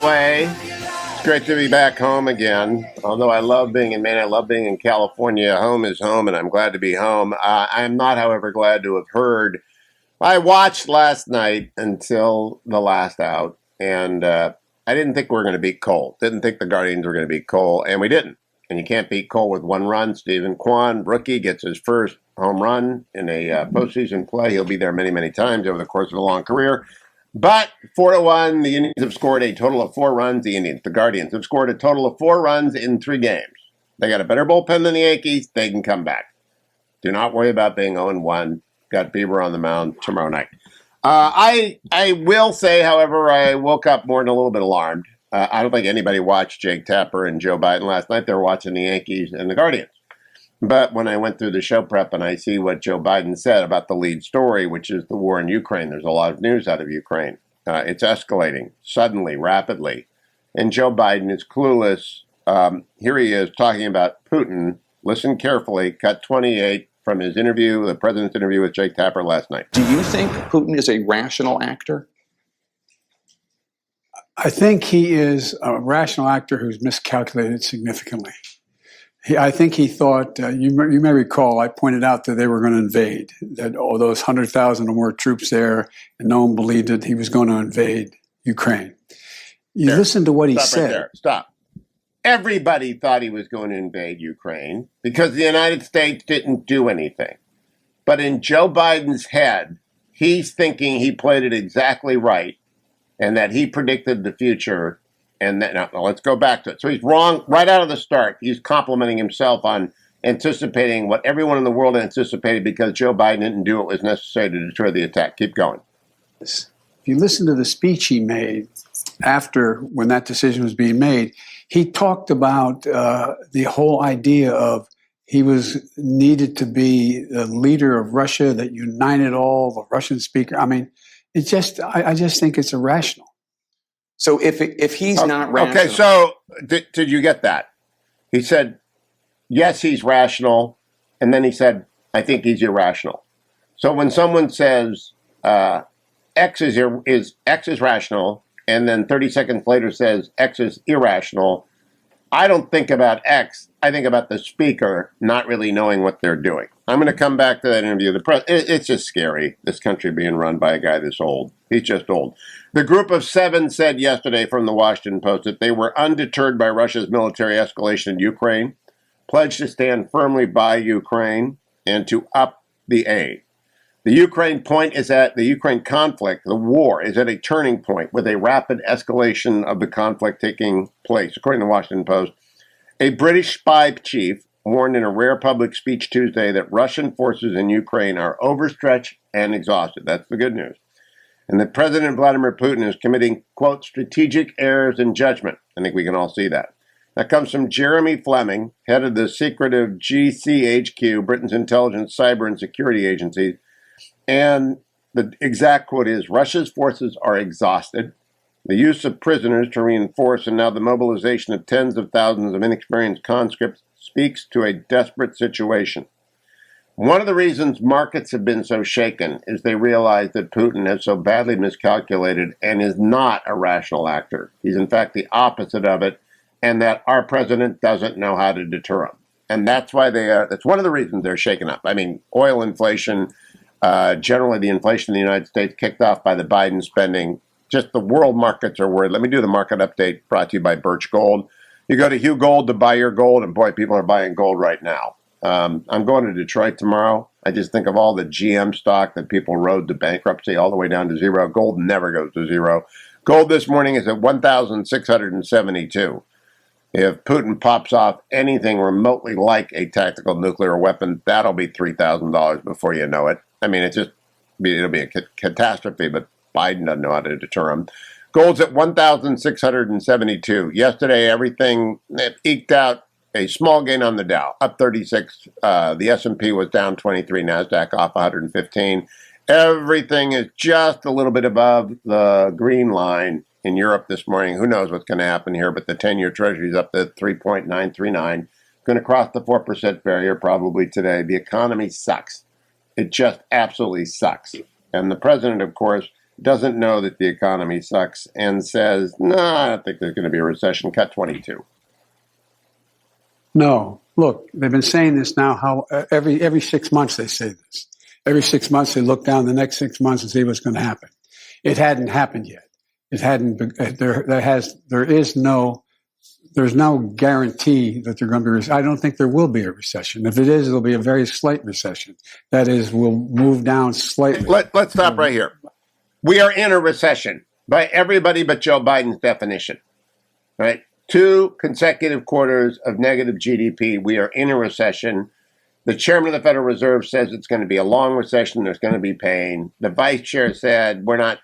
Way. It's great to be back home again. Although I love being in Maine, I love being in California. Home is home, and I'm glad to be home. I am not, however, glad to have heard. I watched last night until the last out, and I didn't think we were going to beat Cole. Didn't think the Guardians were going to beat Cole, and we didn't. And you can't beat Cole with one run. Stephen Kwan, rookie, gets his first home run in a postseason play. He'll be there many, many times over the course of a long career. But 4-1, the Indians have scored a total of 4 runs. The Guardians have scored a total of 4 runs in 3 games. They got a better bullpen than the Yankees. They can come back. Do not worry about being 0-1. Got Bieber on the mound tomorrow night. I will say, however, I woke up more than a little bit alarmed. I don't think anybody watched Jake Tapper and Joe Biden last night. They were watching the Yankees and the Guardians. But when I went through the show prep and I see what Joe Biden said about the lead story, which is the war in Ukraine, there's a lot of news out of Ukraine. It's escalating suddenly, rapidly. And Joe Biden is clueless. Here he is talking about Putin. Listen carefully. Cut 28 from his interview, the president's interview with Jake Tapper last night. Do you think Putin is a rational actor? I think he is a rational actor who's miscalculated significantly. I think he thought, you may recall, I pointed out that they were going to invade, that those 100,000 or more troops there, and no one believed that he was going to invade Ukraine. You listen to what he said. Right there. Stop. Everybody thought he was going to invade Ukraine because the United States didn't do anything. But in Joe Biden's head, he's thinking he played it exactly right and that he predicted the future. And then, now let's go back to it. So he's wrong right out of the start. He's complimenting himself on anticipating what everyone in the world anticipated because Joe Biden didn't do what was necessary to deter the attack. Keep going. If you listen to the speech he made after when that decision was being made, he talked about the whole idea of he was needed to be the leader of Russia that united all the Russian speakers. I mean, I just think it's irrational. So if he's not rational... Okay, so did you get that? He said, yes, he's rational, and then he said, I think he's irrational. So when someone says X is rational, and then 30 seconds later says X is irrational, I don't think about X. I think about the speaker not really knowing what they're doing. I'm going to come back to that interview. It's just scary, this country being run by a guy this old. He's just old. The group of 7 said yesterday from the Washington Post that they were undeterred by Russia's military escalation in Ukraine, pledged to stand firmly by Ukraine, and to up the aid. The Ukraine conflict, the war, is at a turning point with a rapid escalation of the conflict taking place. According to the Washington Post, a British spy chief warned in a rare public speech Tuesday that Russian forces in Ukraine are overstretched and exhausted. That's the good news. And that President Vladimir Putin is committing, quote, strategic errors in judgment. I think we can all see that. That comes from Jeremy Fleming, head of the secretive GCHQ, Britain's intelligence, cyber, and security agency. And the exact quote is, Russia's forces are exhausted. The use of prisoners to reinforce and now the mobilization of tens of thousands of inexperienced conscripts speaks to a desperate situation. One of the reasons markets have been so shaken is they realize that Putin has so badly miscalculated and is not a rational actor. He's in fact the opposite of it, and that our president doesn't know how to deter him. And that's why that's one of the reasons they're shaken up. I mean, oil inflation, generally the inflation in the United States kicked off by the Biden spending. Just the world markets are worried. Let me do the market update brought to you by Birch Gold. You go to Hugh Gold to buy your gold, and boy, people are buying gold right now. I'm going to Detroit tomorrow. I just think of all the GM stock that people rode to bankruptcy all the way down to zero. Gold never goes to zero. Gold this morning is at 1,672. If Putin pops off anything remotely like a tactical nuclear weapon, that'll be $3,000 before you know it. I mean, it'll be a catastrophe, but Biden doesn't know how to deter him. Gold's at 1,672. Yesterday, everything eked out a small gain on the Dow, up 36. The S&P was down 23, NASDAQ off 115. Everything is just a little bit above the green line in Europe this morning. Who knows what's going to happen here, but the 10-year Treasury is up to 3.939. Going to cross the 4% barrier probably today. The economy sucks. It just absolutely sucks. And the president, of course, doesn't know that the economy sucks and says, no, I don't think there's going to be a recession, cut 22. No, look, they've been saying this now. How every 6 months they say this. Every 6 months they look down the next 6 months and see what's going to happen. It hadn't happened yet. It hadn't. There's no guarantee that there's going to be. I don't think there will be a recession. If it is, it'll be a very slight recession. That is, we'll move down slightly. Let's stop right here. We are in a recession by everybody but Joe Biden's definition, right? 2 consecutive quarters of negative GDP. We are in a recession. The chairman of the Federal Reserve says it's going to be a long recession. There's going to be pain. The vice chair said we're not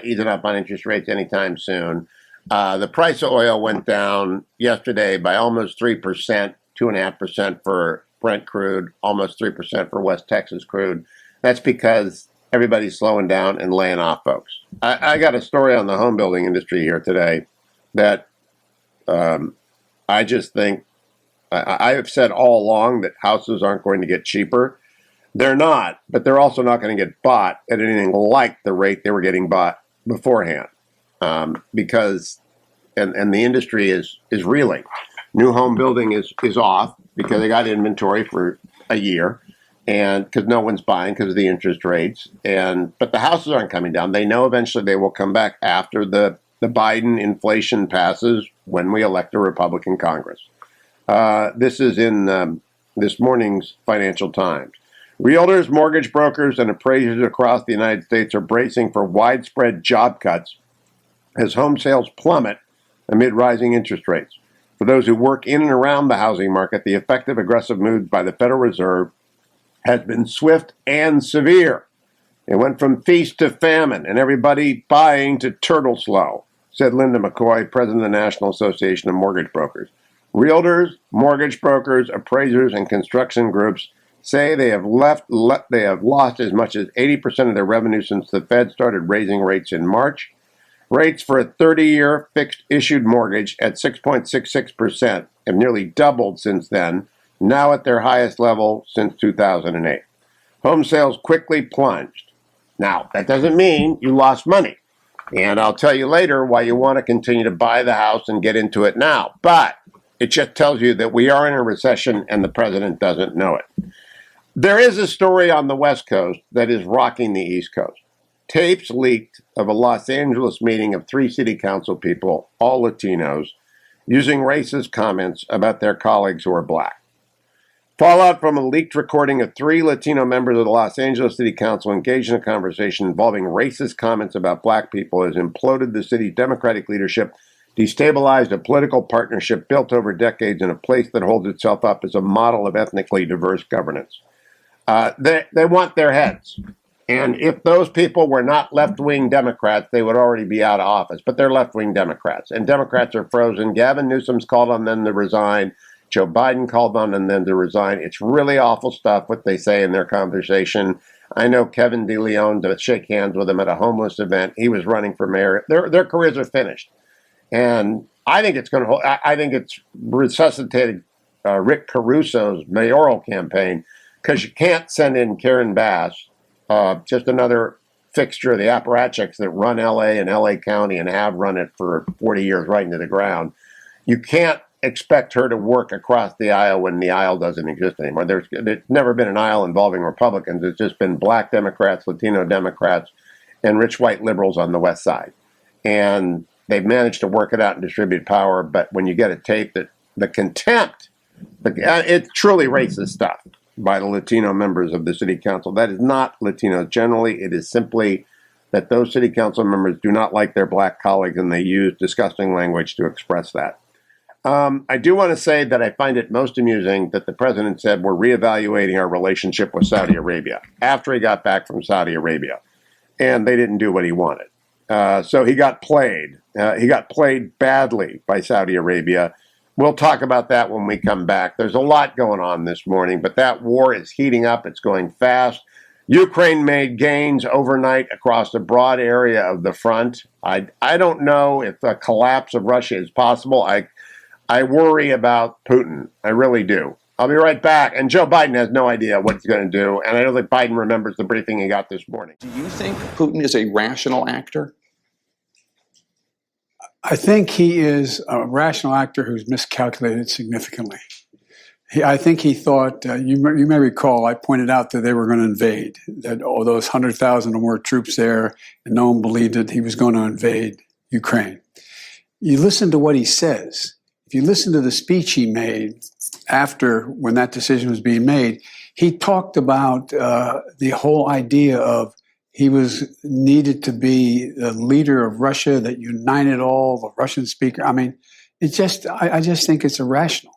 easing up on interest rates anytime soon. The price of oil went down yesterday by almost 3%, 2.5% for Brent crude, almost 3% for West Texas crude. That's because everybody's slowing down and laying off folks. I got a story on the home building industry here today that I just think I have said all along that houses aren't going to get cheaper. They're not, but they're also not going to get bought at anything like the rate they were getting bought beforehand, because and the industry is reeling. New home building is off because they got inventory for a year, and because no one's buying because of the interest rates. But the houses aren't coming down. They know eventually they will come back after the Biden inflation passes when we elect a Republican Congress. This is in this morning's Financial Times. Realtors, mortgage brokers, and appraisers across the United States are bracing for widespread job cuts as home sales plummet amid rising interest rates. For those who work in and around the housing market, the effective aggressive moves by the Federal Reserve has been swift and severe. It went from feast to famine and everybody buying to turtle slow, said Linda McCoy, president of the National Association of Mortgage Brokers. Realtors, mortgage brokers, appraisers, and construction groups say they have lost as much as 80% of their revenue since the Fed started raising rates in March. Rates for a 30-year fixed issued mortgage at 6.66% have nearly doubled since then, now at their highest level since 2008. Home sales quickly plunged. Now, that doesn't mean you lost money. And I'll tell you later why you want to continue to buy the house and get into it now. But it just tells you that we are in a recession and the president doesn't know it. There is a story on the West Coast that is rocking the East Coast. Tapes leaked of a Los Angeles meeting of 3 city council people, all Latinos, using racist comments about their colleagues who are black. Fallout from a leaked recording of 3 Latino members of the Los Angeles City Council engaged in a conversation involving racist comments about black people has imploded the city's Democratic leadership, destabilized a political partnership built over decades in a place that holds itself up as a model of ethnically diverse governance. They want their heads. And if those people were not left-wing Democrats, they would already be out of office. But they're left-wing Democrats. And Democrats are frozen. Gavin Newsom's called on them to resign. Joe Biden called on them to resign. It's really awful stuff, what they say in their conversation. I know Kevin DeLeon to shake hands with him at a homeless event. He was running for mayor. Their careers are finished. And I think it's going to. I think it's resuscitated Rick Caruso's mayoral campaign, because you can't send in Karen Bass, just another fixture of the apparatchiks that run L.A. and L.A. County and have run it for 40 years right into the ground. You can't expect her to work across the aisle when the aisle doesn't exist anymore. There's never been an aisle involving Republicans. It's just been black Democrats, Latino Democrats, and rich white liberals on the West Side. And they've managed to work it out and distribute power. But when you get a tape that the contempt, it's truly racist stuff by the Latino members of the city council. That is not Latinos generally. It is simply that those city council members do not like their black colleagues, and they use disgusting language to express that. I do want to say that I find it most amusing that the president said we're reevaluating our relationship with Saudi Arabia after he got back from Saudi Arabia, and they didn't do what he wanted. So he got played. He got played badly by Saudi Arabia. We'll talk about that when we come back. There's a lot going on this morning, but that war is heating up. It's going fast. Ukraine made gains overnight across a broad area of the front. I don't know if a collapse of Russia is possible. I worry about Putin. I really do. I'll be right back. And Joe Biden has no idea what he's going to do. And I don't think Biden remembers the briefing he got this morning. Do you think Putin is a rational actor? I think he is a rational actor who's miscalculated significantly. I think he thought, you may recall, I pointed out that they were going to invade, that those 100,000 or more troops there, and no one believed that he was going to invade Ukraine. You listen to what he says. If you listen to the speech he made after, when that decision was being made, he talked about the whole idea of he was needed to be the leader of Russia that united all the Russian speakers. I mean, I just think it's irrational.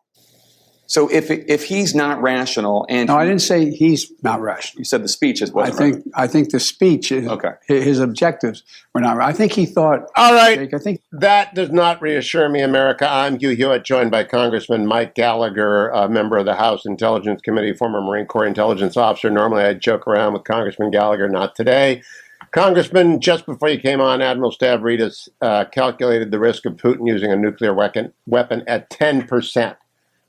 So if he's not rational, and No, I didn't say he's not rational. you said the speech is what I think the speech is Okay. his objectives were not right. I think he thought. All right. Jake, I think That does not reassure me, America. I'm Hugh Hewitt, joined by Congressman Mike Gallagher, a member of the House Intelligence Committee, former Marine Corps intelligence officer. Normally, I joke around with Congressman Gallagher, not today. Congressman, just before you came on, Admiral Stavridis calculated the risk of Putin using a nuclear weapon at 10%.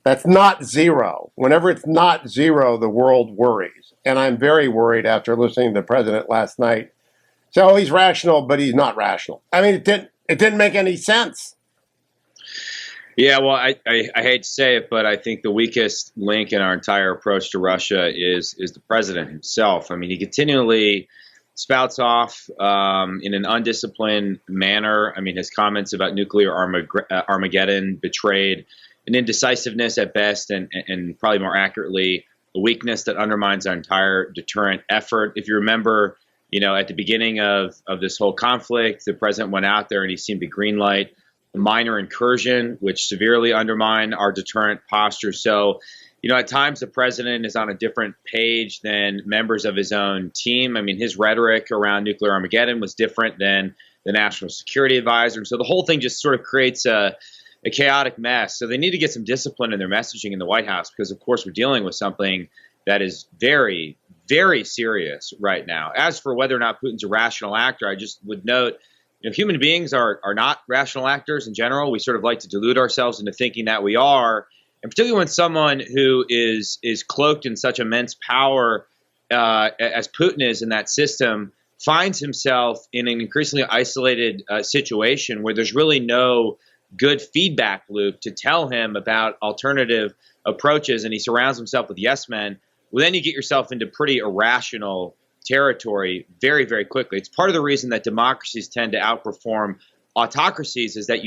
That's not zero. Whenever it's not zero, the world worries. And I'm very worried after listening to the president last night. So he's rational, but he's not rational. I mean, it didn't make any sense. Yeah, well, I hate to say it, but I think the weakest link in our entire approach to Russia is the president himself. I mean, he continually spouts off in an undisciplined manner. I mean, his comments about nuclear Armageddon betrayed an indecisiveness at best, and probably more accurately, a weakness that undermines our entire deterrent effort. If you remember, at the beginning of this whole conflict, the president went out there and he seemed to greenlight a minor incursion, which severely undermined our deterrent posture. So, at times the president is on a different page than members of his own team. I mean, his rhetoric around nuclear Armageddon was different than the national security advisor. And so the whole thing just sort of creates a chaotic mess. So they need to get some discipline in their messaging in the White House, because, of course, we're dealing with something that is very, very serious right now. As for whether or not Putin's a rational actor, I just would note, human beings are not rational actors in general. We sort of like to delude ourselves into thinking that we are. And particularly when someone who is cloaked in such immense power as Putin is in that system finds himself in an increasingly isolated situation where there's really no good feedback loop to tell him about alternative approaches, and he surrounds himself with yes men, well, then you get yourself into pretty irrational territory very, very quickly. It's part of the reason that democracies tend to outperform autocracies, is that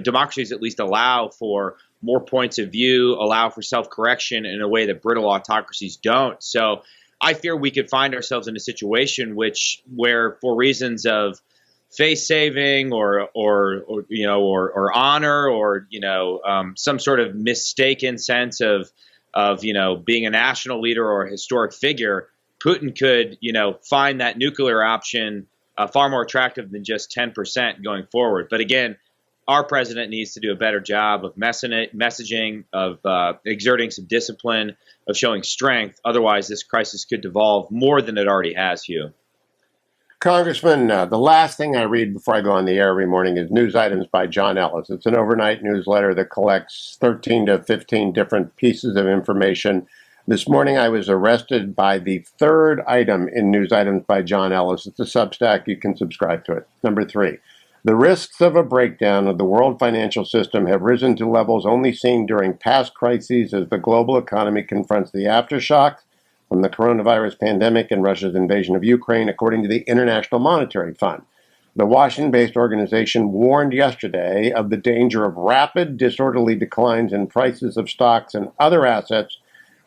democracies at least allow for more points of view, allow for self-correction in a way that brittle autocracies don't. So I fear we could find ourselves in a situation where for reasons of face saving or honor or some sort of mistaken sense of being a national leader or a historic figure, Putin could find that nuclear option far more attractive than just 10% going forward. But again, our president needs to do a better job of messaging, of exerting some discipline, of showing strength. Otherwise, this crisis could devolve more than it already has, Hugh. Congressman, the last thing I read before I go on the air every morning is news items by John Ellis. It's an overnight newsletter that collects 13 to 15 different pieces of information. This morning I was arrested by the third item in news items by John Ellis. It's a Substack. You can subscribe to it. Number 3, the risks of a breakdown of the world financial system have risen to levels only seen during past crises as the global economy confronts the aftershocks from the coronavirus pandemic and Russia's invasion of Ukraine, according to the International Monetary Fund. The Washington-based organization warned yesterday of the danger of rapid, disorderly declines in prices of stocks and other assets,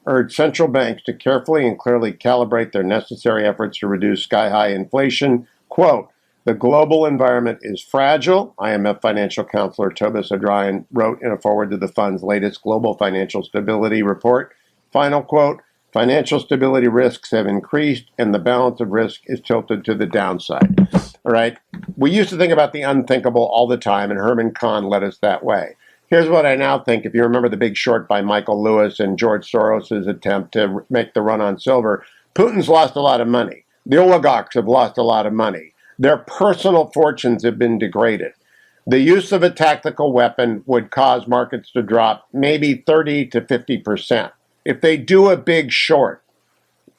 urged central banks to carefully and clearly calibrate their necessary efforts to reduce sky-high inflation. Quote, the global environment is fragile, IMF financial counselor Tobias O'Brien wrote in a foreword to the fund's latest global financial stability report. Final quote, financial stability risks have increased and the balance of risk is tilted to the downside. All right. We used to think about the unthinkable all the time, and Herman Kahn led us that way. Here's what I now think. If you remember The Big Short by Michael Lewis and George Soros' attempt to make the run on silver, Putin's lost a lot of money. The oligarchs have lost a lot of money. Their personal fortunes have been degraded. The use of a tactical weapon would cause markets to drop maybe 30 to 50%. if they do a big short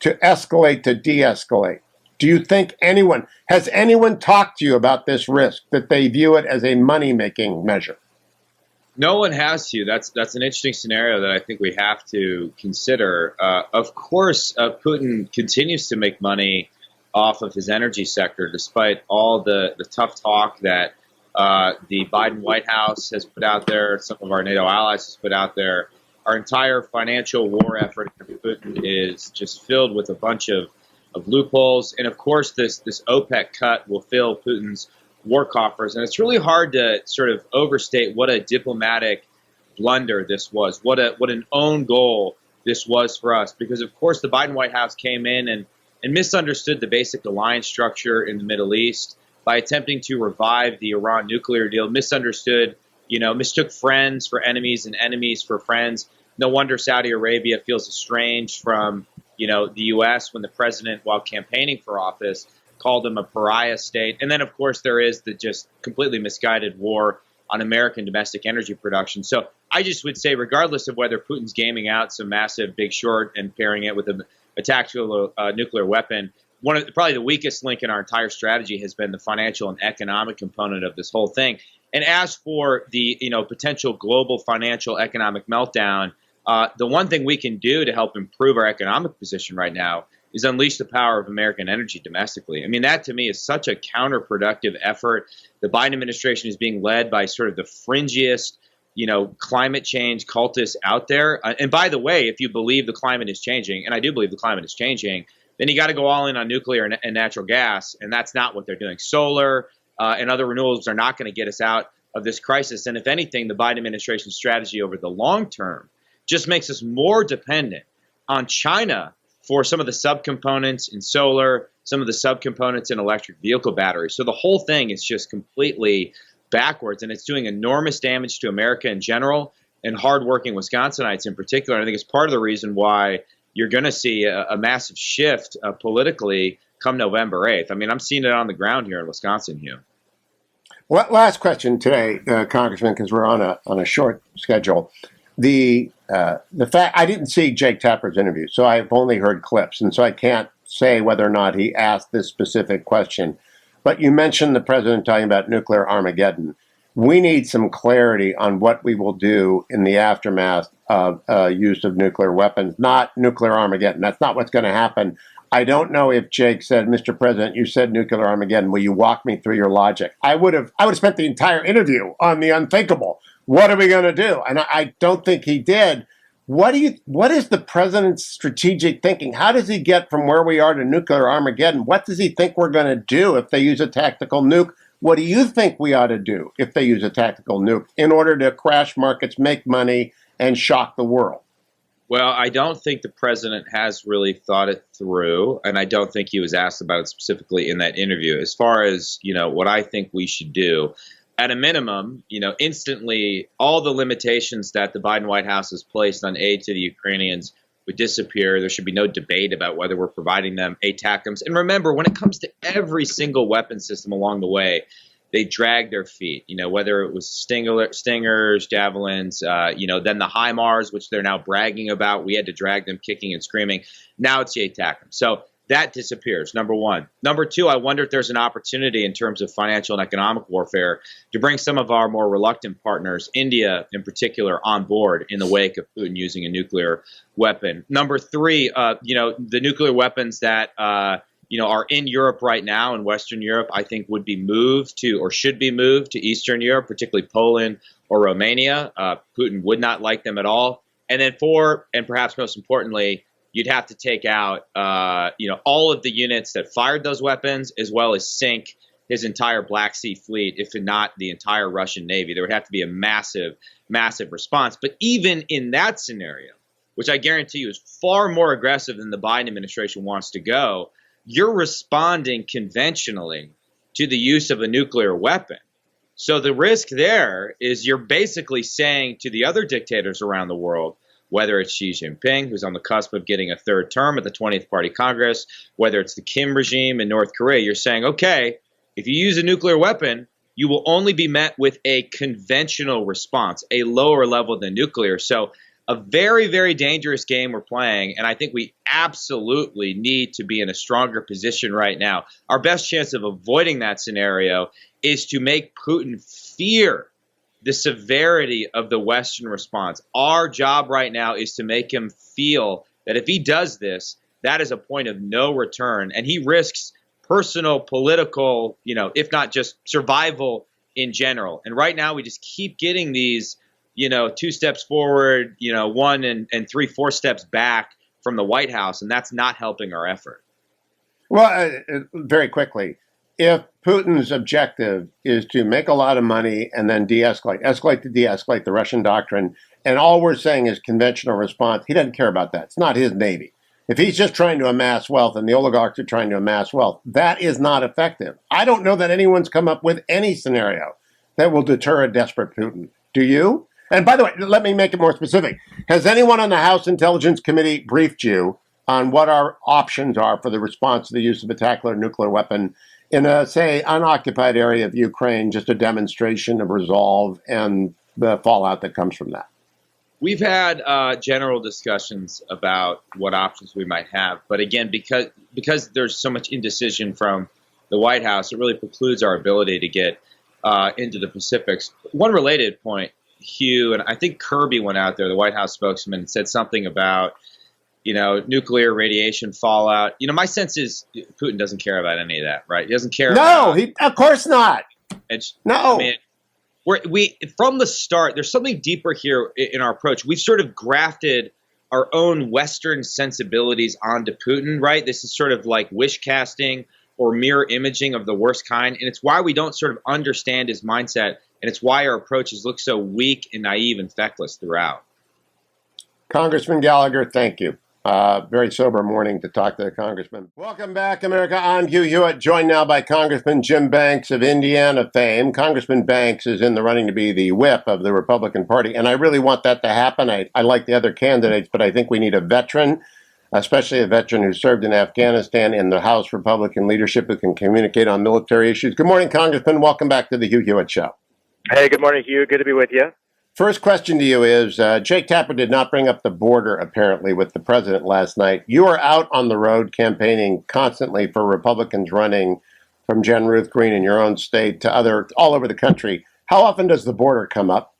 to escalate to de-escalate, do you think has anyone talked to you about this risk, that they view it as a money-making measure? No one has to. That's an interesting scenario that I think we have to consider. Of course, Putin continues to make money off of his energy sector, despite all the tough talk that the Biden White House has put out there, some of our NATO allies has put out there. Our entire financial war effort against Putin is just filled with a bunch of loopholes. And of course, this OPEC cut will fill Putin's war coffers. And it's really hard to sort of overstate what a diplomatic blunder this was, what an own goal this was for us. Because, of course, the Biden White House came in and misunderstood the basic alliance structure in the Middle East by attempting to revive the Iran nuclear deal, mistook friends for enemies and enemies for friends. No wonder Saudi Arabia feels estranged from, the U.S. when the president, while campaigning for office, called them a pariah state. And then, of course, there is the just completely misguided war on American domestic energy production. So I just would say, regardless of whether Putin's gaming out some massive big short and pairing it with a tactical nuclear weapon, probably the weakest link in our entire strategy has been the financial and economic component of this whole thing. And as for the potential global financial economic meltdown, the one thing we can do to help improve our economic position right now is unleash the power of American energy domestically. I mean, that to me is such a counterproductive effort. The Biden administration is being led by sort of the fringiest, climate change cultists out there. And by the way, if you believe the climate is changing, and I do believe the climate is changing, then you got to go all in on nuclear and natural gas. And that's not what they're doing. Solar and other renewables are not going to get us out of this crisis. And if anything, the Biden administration's strategy over the long term just makes us more dependent on China for some of the subcomponents in solar, some of the subcomponents in electric vehicle batteries. So the whole thing is just completely backwards, and it's doing enormous damage to America in general and hardworking Wisconsinites in particular. And I think it's part of the reason why you're going to see a massive shift politically come November 8th. I mean, I'm seeing it on the ground here in Wisconsin, Hugh. Well, last question today, Congressman, because we're on a short schedule. The fact I didn't see Jake Tapper's interview, so I've only heard clips, and so I can't say whether or not he asked this specific question. But you mentioned the president talking about nuclear Armageddon. We need some clarity on what we will do in the aftermath of use of nuclear weapons, not nuclear Armageddon. That's not what's going to happen. I don't know if Jake said, Mr. President, you said nuclear Armageddon. Will you walk me through your logic? I would have spent the entire interview on the unthinkable. What are we going to do? And I don't think he did. What is the president's strategic thinking? How does he get from where we are to nuclear Armageddon? What does he think we're going to do if they use a tactical nuke? What do you think we ought to do if they use a tactical nuke in order to crash markets, make money, and shock the world? Well, I don't think the president has really thought it through, and I don't think he was asked about it specifically in that interview. As far as, what I think we should do, at a minimum, instantly all the limitations that the Biden White House has placed on aid to the Ukrainians would disappear. There should be no debate about whether we're providing them ATACMS. And remember, when it comes to every single weapon system along the way, they drag their feet, whether it was Stingers, Javelins, then the HIMARS, which they're now bragging about. We had to drag them kicking and screaming. Now it's the ATACMS. So that disappears, number one. Number two, I wonder if there's an opportunity in terms of financial and economic warfare to bring some of our more reluctant partners, India in particular, on board in the wake of Putin using a nuclear weapon. Number three, the nuclear weapons that are in Europe right now, in Western Europe, I think would be moved to, or should be moved to Eastern Europe, particularly Poland or Romania. Putin would not like them at all. And then four, and perhaps most importantly, you'd have to take out, all of the units that fired those weapons, as well as sink his entire Black Sea fleet, if not the entire Russian Navy. There would have to be a massive, massive response. But even in that scenario, which I guarantee you is far more aggressive than the Biden administration wants to go, you're responding conventionally to the use of a nuclear weapon. So the risk there is you're basically saying to the other dictators around the world, whether it's Xi Jinping, who's on the cusp of getting a third term at the 20th Party Congress, whether it's the Kim regime in North Korea, you're saying, okay, if you use a nuclear weapon, you will only be met with a conventional response, a lower level than nuclear. So a very, very dangerous game we're playing, and I think we absolutely need to be in a stronger position right now. Our best chance of avoiding that scenario is to make Putin fear the severity of the Western response. Our job right now is to make him feel that if he does this, that is a point of no return, and he risks personal, political, if not just survival in general. And right now we just keep getting these, 2 steps forward, 1 and 3, 4 steps back from the White House, and that's not helping our effort. Well, very quickly, if Putin's objective is to make a lot of money and then escalate to de-escalate the Russian doctrine, and all we're saying is conventional response, he doesn't care about that. It's not his Navy. If he's just trying to amass wealth and the oligarchs are trying to amass wealth, that is not effective. I don't know that anyone's come up with any scenario that will deter a desperate Putin. Do you? And by the way, let me make it more specific. Has anyone on the House Intelligence Committee briefed you on what our options are for the response to the use of a tactical nuclear weapon in a, say, unoccupied area of Ukraine, just a demonstration of resolve and the fallout that comes from that? We've had general discussions about what options we might have. But again, because there's so much indecision from the White House, it really precludes our ability to get into the specifics. One related point, Hugh, and I think Kirby went out there, the White House spokesman, and said something about, nuclear radiation fallout. My sense is Putin doesn't care about any of that, right? He doesn't care. No, of course not. No. I mean, we from the start, there's something deeper here in our approach. We've sort of grafted our own Western sensibilities onto Putin, right? This is sort of like wish casting or mirror imaging of the worst kind. And it's why we don't sort of understand his mindset. And it's why our approaches look so weak and naive and feckless throughout. Congressman Gallagher, thank you. Very sober morning to talk to the congressman. Welcome back, America. I'm Hugh Hewitt, joined now by Congressman Jim Banks of Indiana fame. Congressman Banks is in the running to be the whip of the Republican Party, and I really want that to happen. I like the other candidates, but I think we need a veteran, especially a veteran who served in Afghanistan in the House Republican leadership who can communicate on military issues. Good morning, Congressman. Welcome back to the Hugh Hewitt Show. Hey, good morning, Hugh. Good to be with you. First question to you is, Jake Tapper did not bring up the border, apparently, with the president last night. You are out on the road campaigning constantly for Republicans running from Jen Ruth Green in your own state to all over the country. How often does the border come up?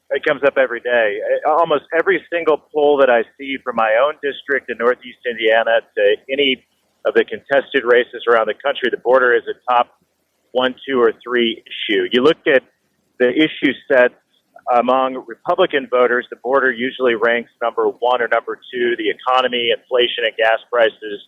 It comes up every day. Almost every single poll that I see from my own district in Northeast Indiana to any of the contested races around the country, the border is a top 1, 2, or 3 issue. You look at the issue sets among Republican voters, the border usually ranks number 1 or number 2. The economy, inflation, and gas prices,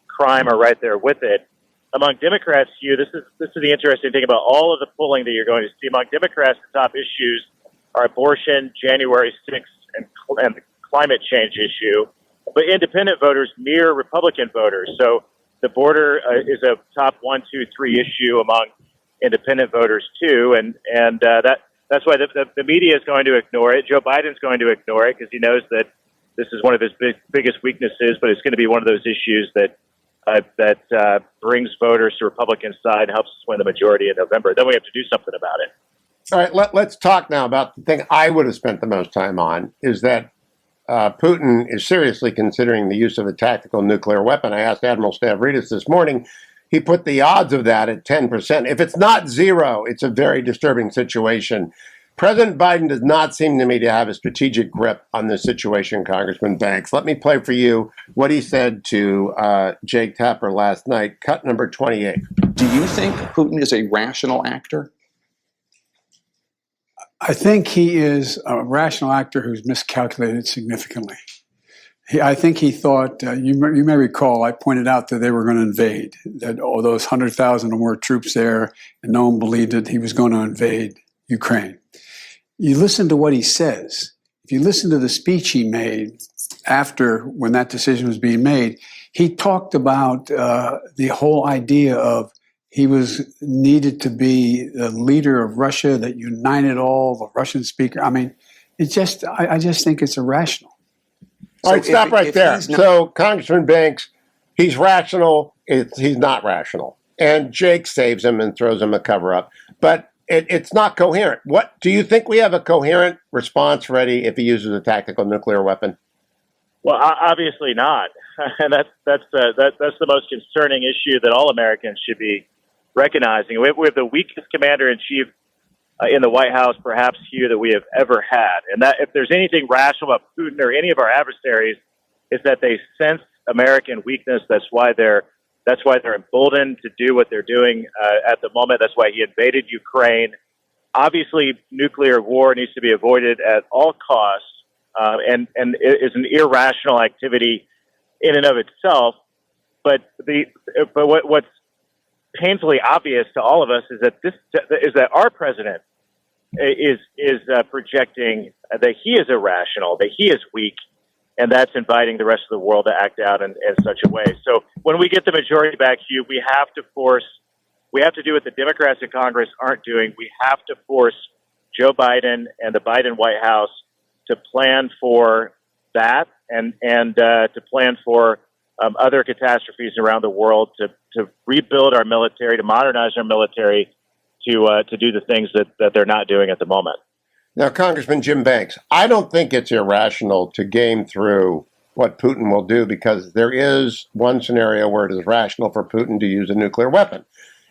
crime are right there with it. Among Democrats, Hugh, this is the interesting thing about all of the polling that you're going to see. Among Democrats, the top issues are abortion, January 6th, and the climate change issue. But independent voters mirror Republican voters. So the border is a top 1, 2, 3 issue among independent voters too, and that's why the media is going to ignore it. Joe Biden's going to ignore it because he knows that this is one of his biggest weaknesses, but it's going to be one of those issues that brings voters to Republican side and helps us win the majority in November. Then we have to do something about it. All right, let's talk now about the thing I would have spent the most time on, is that Putin is seriously considering the use of a tactical nuclear weapon. I asked Admiral Stavridis this morning. He put the odds of that at 10%. If it's not 0, it's a very disturbing situation. President Biden does not seem to me to have a strategic grip on this situation, Congressman Banks. Let me play for you what he said to Jake Tapper last night, cut number 28. Do you think Putin is a rational actor? I think he is a rational actor who's miscalculated significantly. I think he thought, you may recall, I pointed out that they were going to invade, that those 100,000 or more troops there, and no one believed that he was going to invade Ukraine. You listen to what he says. If you listen to the speech he made after, when that decision was being made, he talked about the whole idea of he was needed to be the leader of Russia that united all the Russian speaker. I mean, I just think it's irrational. All right, stop right there. So, Congressman Banks, he's rational. He's not rational. And Jake saves him and throws him a cover-up. But it's not coherent. What do you think we have a coherent response ready if he uses a tactical nuclear weapon? Well, obviously not, and that's the most concerning issue that all Americans should be recognizing. We have the weakest commander in chief in the White House, perhaps, Hugh, that we have ever had. And that if there's anything rational about Putin or any of our adversaries, is that they sense American weakness. That's why they're emboldened to do what they're doing at the moment. That's why he invaded Ukraine. Obviously, nuclear war needs to be avoided at all costs, and it is an irrational activity in and of itself. But what's painfully obvious to all of us is that our president is projecting that he is irrational, that he is weak, and that's inviting the rest of the world to act out in such a way. So when we get the majority back, Hugh, we have to do what the Democrats in Congress aren't doing. We have to force Joe Biden and the Biden White House to plan for that and to plan for other catastrophes around the world, to rebuild our military, to modernize our military, to do the things that they're not doing at the moment. Now, Congressman Jim Banks, I don't think it's irrational to game through what Putin will do, because there is one scenario where it is rational for Putin to use a nuclear weapon.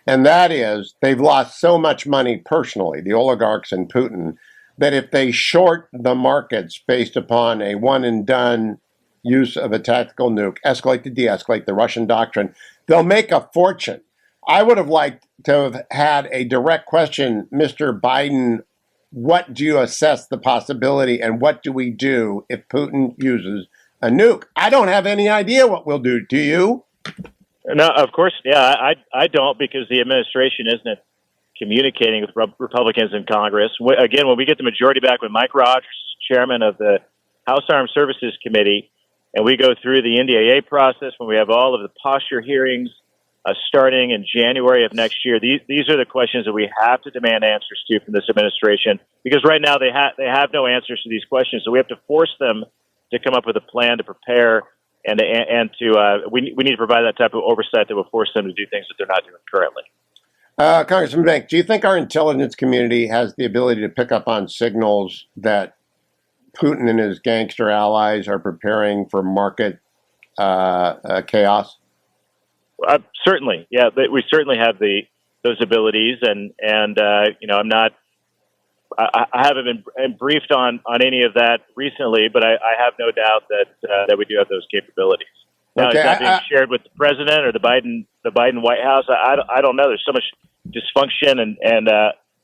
And that is, they've lost so much money personally, the oligarchs and Putin, that if they short the markets based upon a one-and-done use of a tactical nuke, escalate to de-escalate, the Russian doctrine, they'll make a fortune. I would have liked to have had a direct question, Mr. Biden, what do you assess the possibility and what do we do if Putin uses a nuke? I don't have any idea what we'll do. Do you? No, of course. Yeah, I don't, because the administration isn't communicating with Republicans in Congress. Again, when we get the majority back, when Mike Rogers is chairman of the House Armed Services Committee, and we go through the NDAA process, when we have all of the posture hearings starting in January of next year, these are the questions that we have to demand answers to from this administration, because right now they have no answers to these questions. So we have to force them to come up with a plan to prepare, and we need to provide that type of oversight that will force them to do things that they're not doing currently. Congressman Banks, do you think our intelligence community has the ability to pick up on signals that Putin and his gangster allies are preparing for market chaos? Certainly, yeah. We certainly have those abilities, and I haven't been briefed on any of that recently, but I have no doubt that we do have those capabilities. Now, Okay, is that being shared with the president or the Biden White House? I don't know. There's so much dysfunction and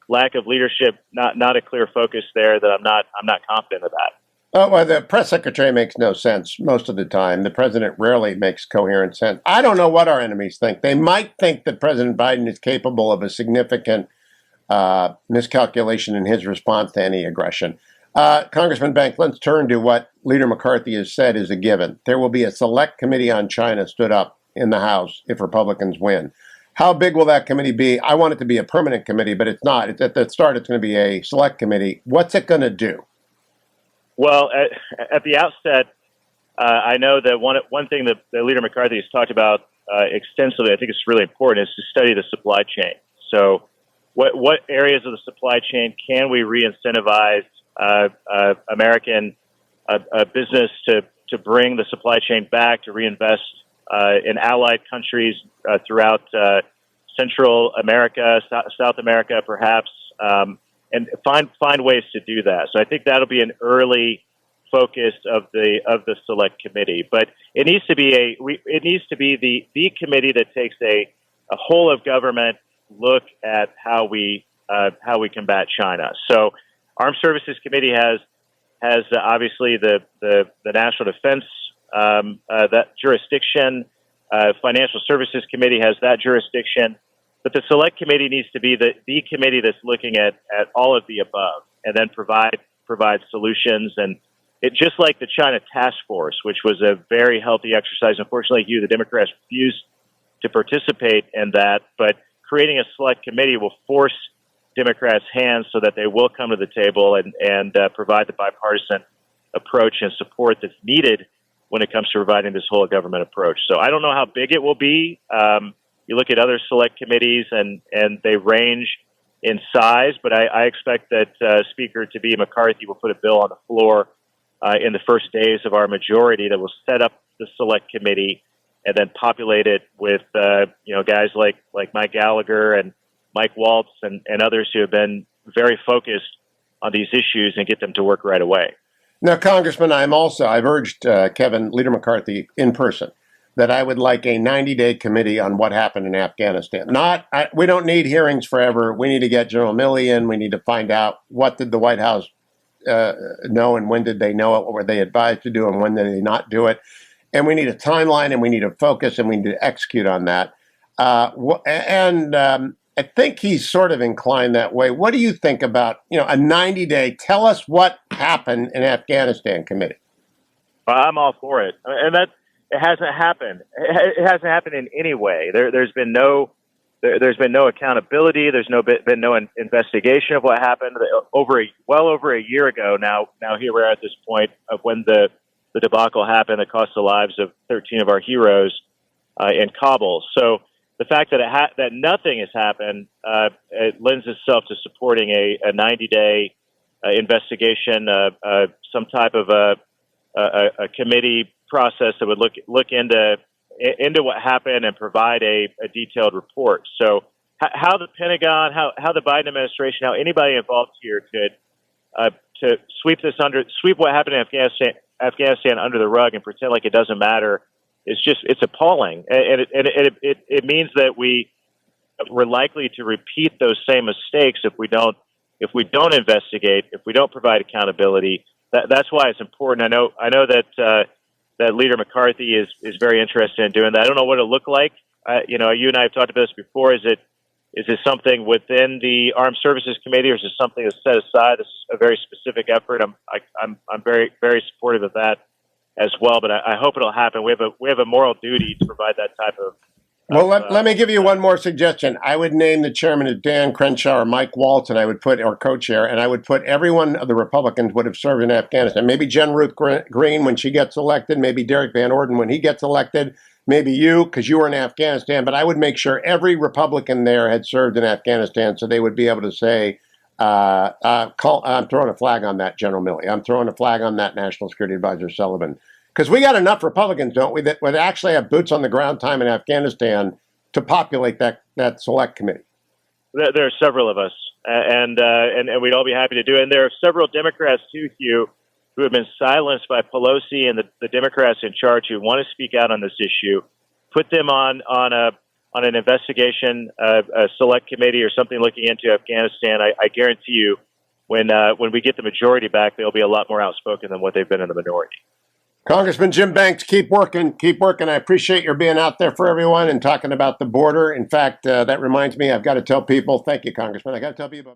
lack of leadership, not a clear focus there, that I'm not confident of that. Oh, well, the press secretary makes no sense most of the time. The president rarely makes coherent sense. I don't know what our enemies think. They might think that President Biden is capable of a significant miscalculation in his response to any aggression. Congressman Banks, let's turn to what Leader McCarthy has said is a given. There will be a select committee on China stood up in the House if Republicans win. How big will that committee be? I want it to be a permanent committee, but it's not. At the start, it's going to be a select committee. What's it going to do? Well, at the outset, I know that one thing that Leader McCarthy has talked about extensively, I think it's really important, is to study the supply chain. So what areas of the supply chain can we re-incentivize American business to bring the supply chain back, to reinvest in allied countries throughout Central America, South America, perhaps, and find ways to do that. So I think that'll be an early focus of the select committee. But it needs to be the committee that takes a whole of government look at how we combat China. So Armed Services Committee has obviously the National Defense that jurisdiction. Financial Services Committee has that jurisdiction. But the select committee needs to be the committee that's looking at all of the above, and then provide solutions. And it, just like the China Task Force, which was a very healthy exercise. Unfortunately, Hugh, the Democrats refused to participate in that. But creating a select committee will force Democrats' hands so that they will come to the table and provide the bipartisan approach and support that's needed when it comes to providing this whole government approach. So I don't know how big it will be. You look at other select committees, and they range in size, but I expect that Speaker to-be McCarthy will put a bill on the floor in the first days of our majority that will set up the select committee and then populate it with guys like Mike Gallagher and Mike Waltz and others who have been very focused on these issues and get them to work right away. Now, Congressman, I've urged Leader McCarthy in person that I would like a 90-day committee on what happened in Afghanistan. We don't need hearings forever. We need to get General Milley in. We need to find out what did the White House know and when did they know it, what were they advised to do and when did they not do it. And we need a timeline and we need a focus and we need to execute on that. I think he's sort of inclined that way. What do you think about, a 90-day, tell us what happened in Afghanistan committee? I'm all for it. And that it hasn't happened. It hasn't happened in any way. There's been no accountability. There's been no investigation of what happened well over a year ago now. Now here we're at this point of when the debacle happened that cost the lives of 13 of our heroes in Kabul. So the fact that nothing has happened, it lends itself to supporting a 90-day investigation, some type of a committee process that would look into what happened and provide a detailed report. So how the Pentagon, how the Biden administration, how anybody involved here could to sweep what happened in Afghanistan under the rug and pretend like it doesn't matter it's appalling, and it means that we're likely to repeat those same mistakes if we don't investigate, if we don't provide accountability. That's why it's important. I know that Leader McCarthy is very interested in doing that. I don't know what it'll look like. You and I have talked about this before. Is it something within the Armed Services Committee, or is it something that's set aside? This is a very specific effort. I'm very, very supportive of that as well. But I hope it'll happen. We have a moral duty to provide that type of. Well, let me give you one more suggestion. I would name the chairman as Dan Crenshaw or Mike Waltz, and I would put, or co-chair, and I would put everyone of the Republicans would have served in Afghanistan. Maybe Jen Ruth Green when she gets elected, maybe Derek Van Orden when he gets elected, maybe you because you were in Afghanistan. But I would make sure every Republican there had served in Afghanistan, so they would be able to say, I'm throwing a flag on that, General Milley. I'm throwing a flag on that, National Security Advisor Sullivan. Because we got enough Republicans, don't we, that would actually have boots on the ground time in Afghanistan to populate that select committee. There are several of us, and we'd all be happy to do it. And there are several Democrats too, Hugh, who have been silenced by Pelosi and the Democrats in charge who want to speak out on this issue. Put them on an investigation, a select committee or something looking into Afghanistan. I guarantee you, when we get the majority back, they'll be a lot more outspoken than what they've been in the minority. Congressman Jim Banks, keep working. I appreciate your being out there for everyone and talking about the border. In fact, that reminds me, I've got to tell people, thank you, Congressman. I got to tell people.